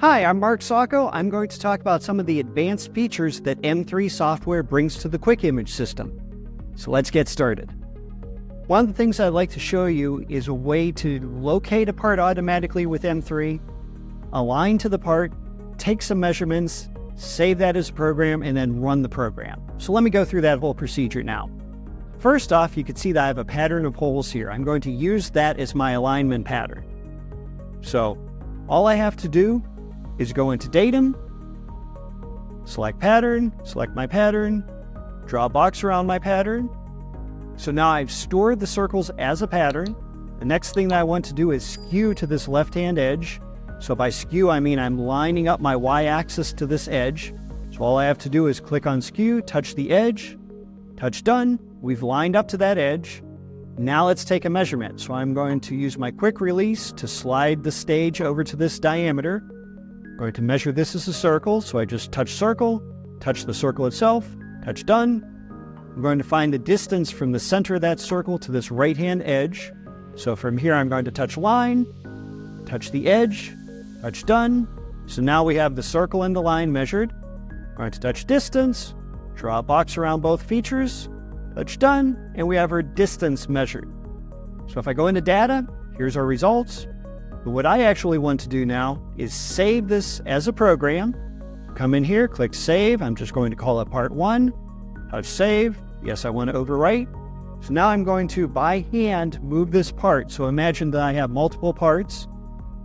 Hi, I'm Mark Sacco. I'm going to talk about some of the advanced features that M3 software brings to the Quick Image system. So let's get started. One of the things I'd like to show you is a way to locate a part automatically with M3, align to the part, take some measurements, save that as a program, and then run the program. So let me go through that whole procedure now. First off, you can see that I have a pattern of holes here. I'm going to use that as my alignment pattern. So all I have to do is go into Datum, select Pattern, select my pattern, draw a box around my pattern. So now I've stored the circles as a pattern. The next thing that I want to do is skew to this left-hand edge. So by skew, I mean I'm lining up my y-axis to this edge. So all I have to do is click on Skew, touch the edge, touch Done. We've lined up to that edge. Now let's take a measurement. So I'm going to use my quick release to slide the stage over to this diameter. I'm going to measure this as a circle, so I just touch circle, touch the circle itself, touch Done. I'm going to find the distance from the center of that circle to this right-hand edge. So from here, I'm going to touch line, touch the edge, touch Done. So now we have the circle and the line measured. I'm going to touch distance, draw a box around both features, touch Done, and we have our distance measured. So if I go into data, here's our results. But what I actually want to do now is save this as a program. Come in here, click Save. I'm just going to call it Part 1. Touch Save. Yes, I want to overwrite. So now I'm going to, by hand, move this part. So imagine that I have multiple parts.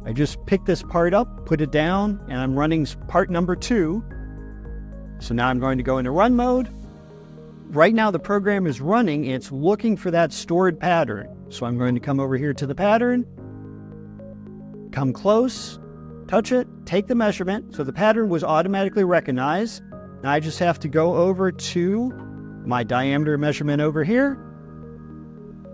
I just pick this part up, put it down, and I'm running part number 2. So now I'm going to go into Run mode. Right now the program is running, and it's looking for that stored pattern. So I'm going to come over here to the pattern, come close, touch it, take the measurement. So the pattern was automatically recognized. Now I just have to go over to my diameter measurement over here.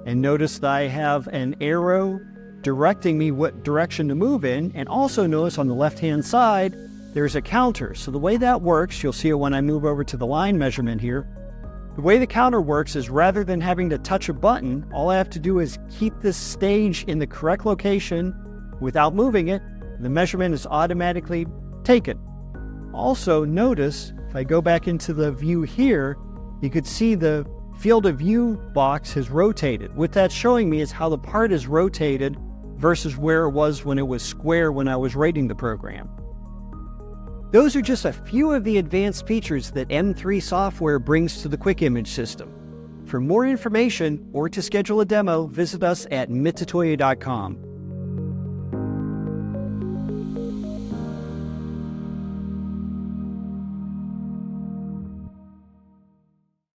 And notice that I have an arrow directing me what direction to move in. And also notice on the left-hand side, there's a counter. So the way that works, you'll see it when I move over to the line measurement here. The way the counter works is rather than having to touch a button, all I have to do is keep this stage in the correct location without moving it. The measurement is automatically taken. Also notice, if I go back into the view here, you could see the field of view box has rotated. What that's showing me is how the part is rotated versus where it was when it was square when I was writing the program. Those are just a few of the advanced features that M3 software brings to the Quick Image system. For more information or to schedule a demo, visit us at Mitutoyo.com.